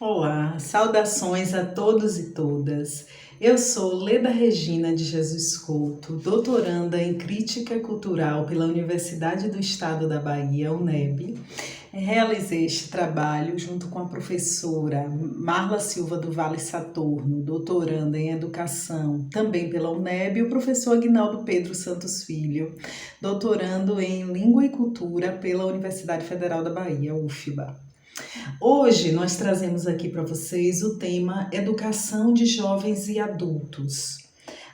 Olá, saudações a todos e todas. Eu sou Leda Regina de Jesus Couto, doutoranda em Crítica Cultural pela Universidade do Estado da Bahia, UNEB. Realizei este trabalho junto com a professora Marla Silva do Vale Saturno, doutoranda em Educação, também pela UNEB, e o professor Aguinaldo Pedro Santos Filho, doutorando em Língua e Cultura pela Universidade Federal da Bahia, UFBA. Hoje nós trazemos aqui para vocês o tema Educação de Jovens e Adultos.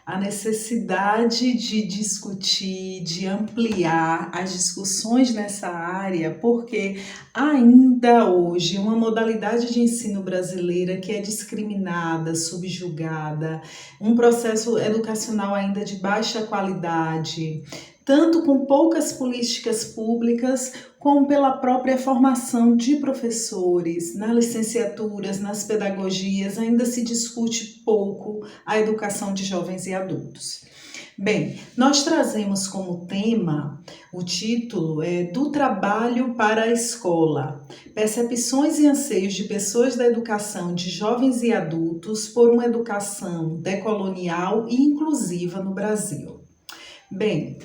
A necessidade de discutir, de ampliar as discussões nessa área, porque ainda hoje uma modalidade de ensino brasileira que é discriminada, subjugada, um processo educacional ainda de baixa qualidade, tanto com poucas políticas públicas, como pela própria formação de professores, nas licenciaturas, nas pedagogias, ainda se discute pouco a educação de jovens e adultos. Bem, nós trazemos como tema, o título do trabalho para a escola, percepções e anseios de pessoas da educação de jovens e adultos por uma educação decolonial e inclusiva no Brasil. Bem,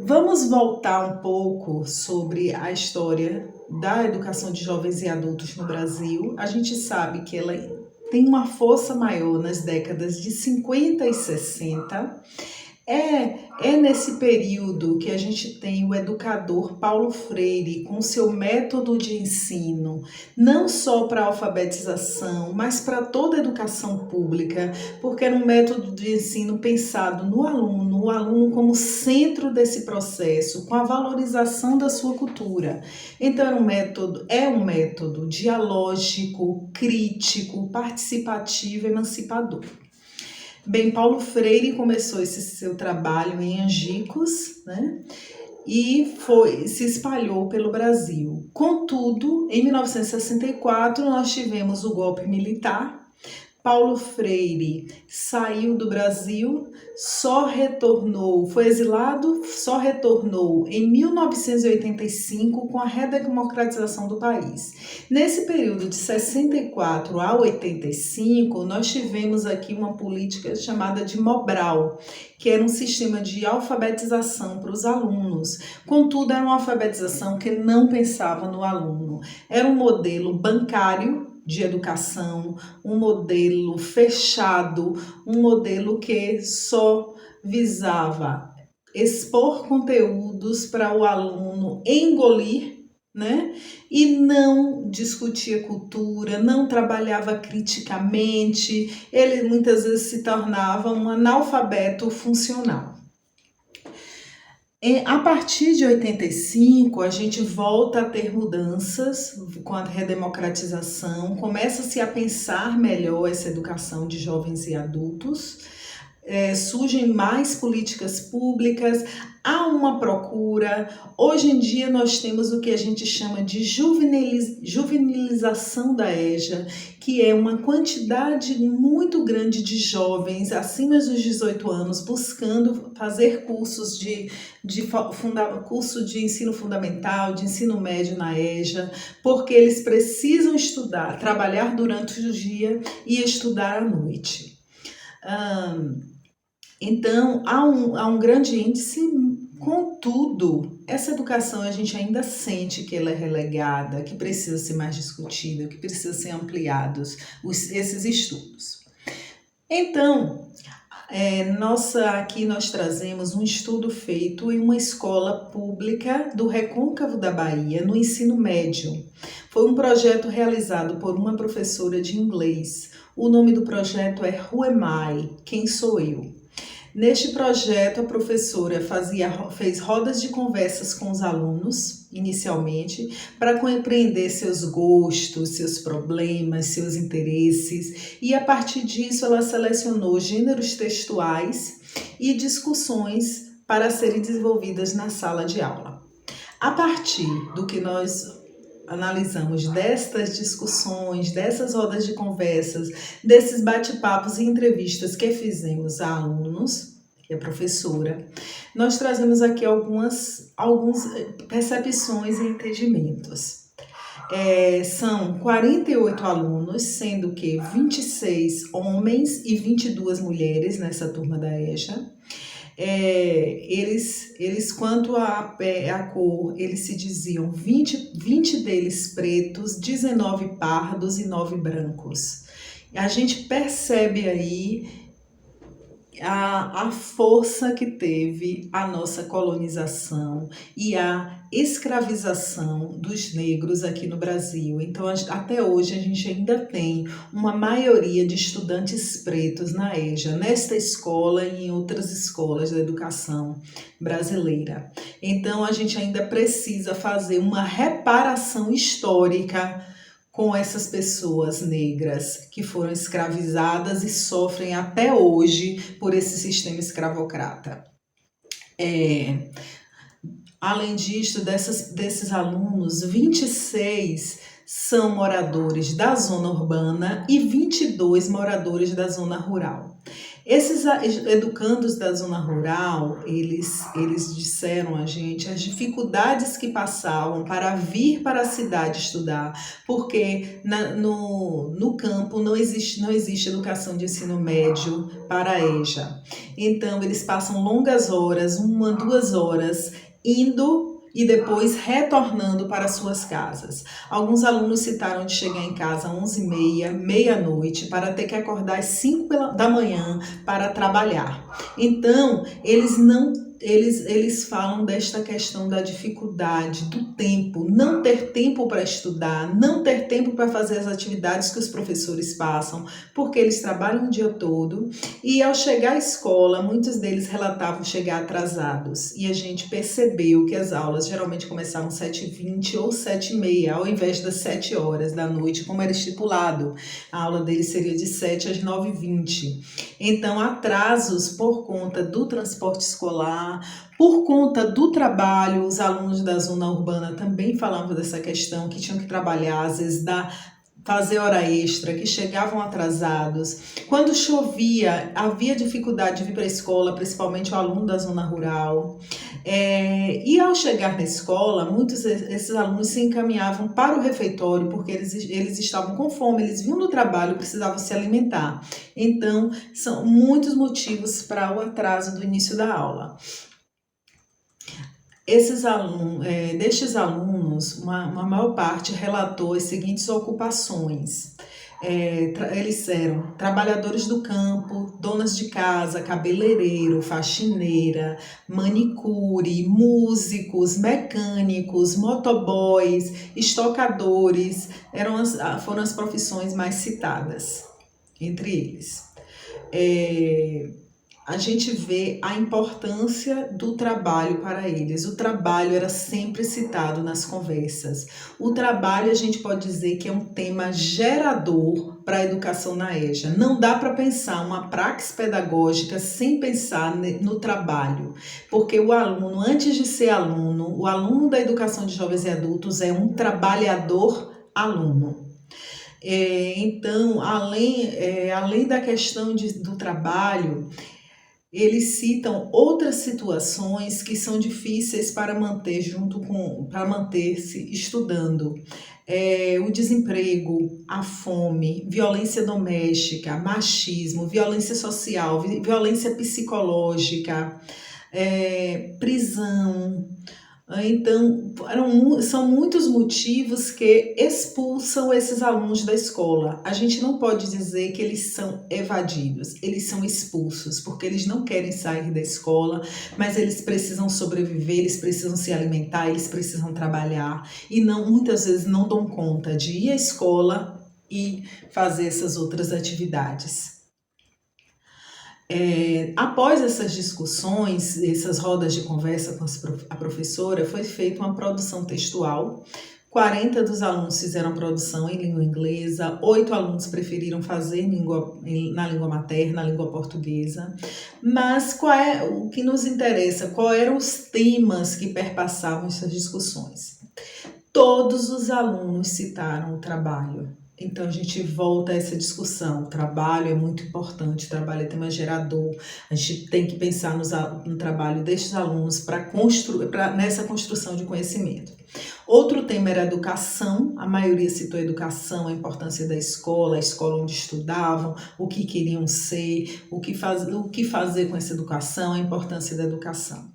vamos voltar um pouco sobre a história da educação de jovens e adultos no Brasil. A gente sabe que ela tem uma força maior nas décadas de 50 e 60. É nesse período que a gente tem o educador Paulo Freire com seu método de ensino, não só para a alfabetização, mas para toda a educação pública, porque era um método de ensino pensado no aluno, o aluno como centro desse processo, com a valorização da sua cultura. Então é um método dialógico, crítico, participativo, emancipador. Bem, Paulo Freire começou esse seu trabalho em Angicos, né? E se espalhou pelo Brasil. Contudo, em 1964, nós tivemos o golpe militar. Paulo Freire saiu do Brasil, foi exilado, só retornou em 1985 com a redemocratização do país. Nesse período de 64 a 85, nós tivemos aqui uma política chamada de Mobral, que era um sistema de alfabetização para os alunos. Contudo, era uma alfabetização que não pensava no aluno. Era um modelo bancário de educação, um modelo fechado, um modelo que só visava expor conteúdos para o aluno engolir, né? E não discutia cultura, não trabalhava criticamente, ele muitas vezes se tornava um analfabeto funcional. A partir de 85, a gente volta a ter mudanças com a redemocratização, começa-se a pensar melhor essa educação de jovens e adultos, surgem mais políticas públicas, há uma procura. Hoje em dia nós temos o que a gente chama de juvenilização da EJA, que é uma quantidade muito grande de jovens acima dos 18 anos buscando fazer cursos curso de ensino fundamental, de ensino médio na EJA, porque eles precisam estudar, trabalhar durante o dia e estudar à noite. Então, há um grande índice, contudo, essa educação a gente ainda sente que ela é relegada, que precisa ser mais discutida, que precisa ser ampliados esses estudos. Então, aqui nós trazemos um estudo feito em uma escola pública do Recôncavo da Bahia, no ensino médio. Foi um projeto realizado por uma professora de inglês. O nome do projeto é Who Am I? Quem sou eu? Neste projeto, a professora fez rodas de conversas com os alunos, inicialmente, para compreender seus gostos, seus problemas, seus interesses, e a partir disso ela selecionou gêneros textuais e discussões para serem desenvolvidas na sala de aula. A partir do que nós analisamos destas discussões, dessas rodas de conversas, desses bate-papos e entrevistas que fizemos a alunos, que é professora, nós trazemos aqui algumas percepções e entendimentos. São 48 alunos, sendo que 26 homens e 22 mulheres nessa turma da EJA. Eles quanto à cor, eles se diziam 20 deles pretos, 19 pardos e 9 brancos. A gente percebe aí a força que teve a nossa colonização e a escravização dos negros aqui no Brasil. Então, até hoje, a gente ainda tem uma maioria de estudantes pretos na EJA, nesta escola e em outras escolas da educação brasileira. Então, a gente ainda precisa fazer uma reparação histórica com essas pessoas negras que foram escravizadas e sofrem até hoje por esse sistema escravocrata. Além disso, desses alunos, 26 são moradores da zona urbana e 22 moradores da zona rural. Esses educandos da zona rural, eles disseram a gente as dificuldades que passavam para vir para a cidade estudar, porque no campo não existe educação de ensino médio para a EJA. Então, eles passam longas horas, 1, 2 horas, indo e depois retornando para suas casas. Alguns alunos citaram de chegar em casa às 11h30, meia-noite, para ter que acordar às 5 da manhã para trabalhar. Então, eles falam desta questão da dificuldade, do tempo, não ter tempo para estudar, não ter tempo para fazer as atividades que os professores passam, porque eles trabalham o dia todo e ao chegar à escola, muitos deles relatavam chegar atrasados e a gente percebeu que as aulas geralmente começavam às 7h20 ou 7h30, ao invés das 7 horas da noite, como era estipulado. A aula deles seria de 7 às 9h20. Então, atrasos por conta do transporte escolar, por conta do trabalho, os alunos da zona urbana também falavam dessa questão, que tinham que trabalhar, às vezes fazer hora extra, que chegavam atrasados. Quando chovia, havia dificuldade de vir para a escola, principalmente o aluno da zona rural. E ao chegar na escola, muitos desses alunos se encaminhavam para o refeitório, porque eles estavam com fome, eles vinham do trabalho, precisavam se alimentar. Então, são muitos motivos para o atraso do início da aula. Destes alunos, uma maior parte relatou as seguintes ocupações. Eles eram trabalhadores do campo, donas de casa, cabeleireiro, faxineira, manicure, músicos, mecânicos, motoboys, estocadores, foram as profissões mais citadas entre eles. A gente vê a importância do trabalho para eles. O trabalho era sempre citado nas conversas. O trabalho, a gente pode dizer que é um tema gerador para a educação na EJA. Não dá para pensar uma praxis pedagógica sem pensar no trabalho, porque o aluno, antes de ser aluno, o aluno da educação de jovens e adultos é um trabalhador-aluno. Então, além da questão do trabalho, eles citam outras situações que são difíceis para manter-se estudando. O desemprego, a fome, violência doméstica, machismo, violência social, violência psicológica, prisão. Então, são muitos motivos que expulsam esses alunos da escola. A gente não pode dizer que eles são evadidos, eles são expulsos, porque eles não querem sair da escola, mas eles precisam sobreviver, eles precisam se alimentar, eles precisam trabalhar e muitas vezes não dão conta de ir à escola e fazer essas outras atividades. Após essas discussões, essas rodas de conversa com a professora, foi feita uma produção textual. 40 dos alunos fizeram produção em língua inglesa, 8 alunos preferiram fazer na língua materna, na língua portuguesa. Mas o que nos interessa? Quais eram os temas que perpassavam essas discussões? Todos os alunos citaram o trabalho. Então a gente volta a essa discussão. O trabalho é muito importante, o trabalho é tema gerador. A gente tem que pensar no trabalho destes alunos nessa construção de conhecimento. Outro tema era a educação. A maioria citou a educação, a importância da escola, a escola onde estudavam, o que queriam ser, o que fazer com essa educação, a importância da educação.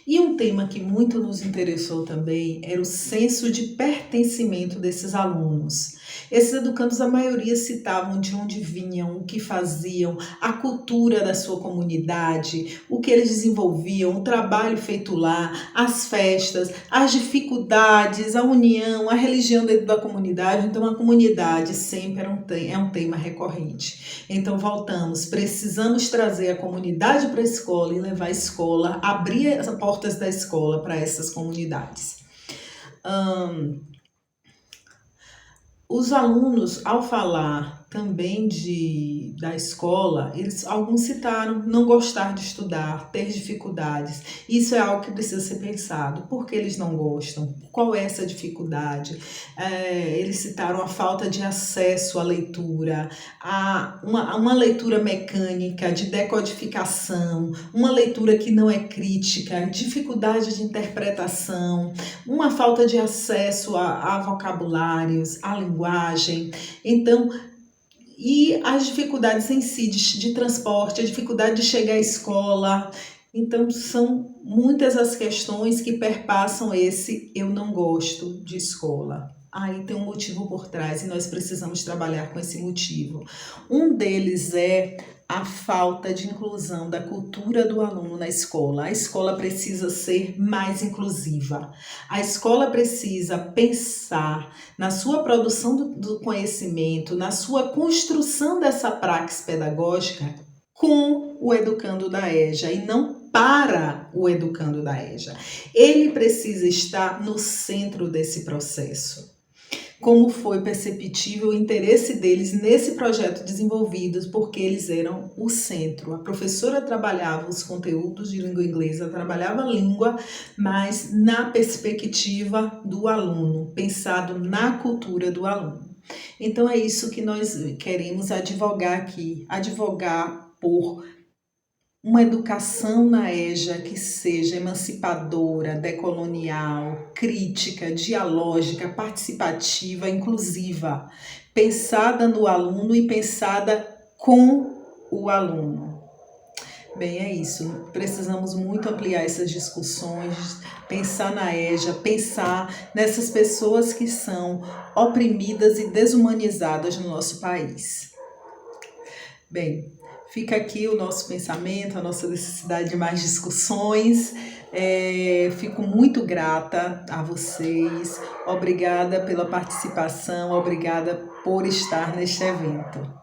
E um tema que muito nos interessou também era o senso de pertencimento desses alunos. Esses educandos, a maioria citavam de onde vinham, o que faziam, a cultura da sua comunidade, o que eles desenvolviam, o trabalho feito lá, as festas, as dificuldades, a união, a religião dentro da comunidade. Então, a comunidade sempre é um tema recorrente. Então, voltamos, precisamos trazer a comunidade para a escola e levar a escola, abrir as portas da escola para essas comunidades. Os alunos, ao falar também da escola, alguns citaram não gostar de estudar, ter dificuldades. Isso é algo que precisa ser pensado. Por que eles não gostam? Qual é essa dificuldade? Eles citaram a falta de acesso à leitura, uma leitura mecânica, de decodificação, uma leitura que não é crítica, dificuldade de interpretação, uma falta de acesso a vocabulários, a linguagem. Então, e as dificuldades em si de transporte, a dificuldade de chegar à escola. Então, são muitas as questões que perpassam esse eu não gosto de escola. Aí tem um motivo por trás e nós precisamos trabalhar com esse motivo. Um deles é a falta de inclusão da cultura do aluno na escola. A escola precisa ser mais inclusiva. A escola precisa pensar na sua produção do conhecimento, na sua construção dessa praxis pedagógica com o educando da EJA e não para o educando da EJA. Ele precisa estar no centro desse processo. Como foi perceptível o interesse deles nesse projeto desenvolvido, porque eles eram o centro. A professora trabalhava os conteúdos de língua inglesa, trabalhava a língua, mas na perspectiva do aluno, pensado na cultura do aluno. Então é isso que nós queremos advogar aqui, advogar por uma educação na EJA que seja emancipadora, decolonial, crítica, dialógica, participativa, inclusiva, pensada no aluno e pensada com o aluno. Bem, é isso. Precisamos muito ampliar essas discussões, pensar na EJA, pensar nessas pessoas que são oprimidas e desumanizadas no nosso país. Bem, fica aqui o nosso pensamento, a nossa necessidade de mais discussões. Fico muito grata a vocês. Obrigada pela participação, obrigada por estar neste evento.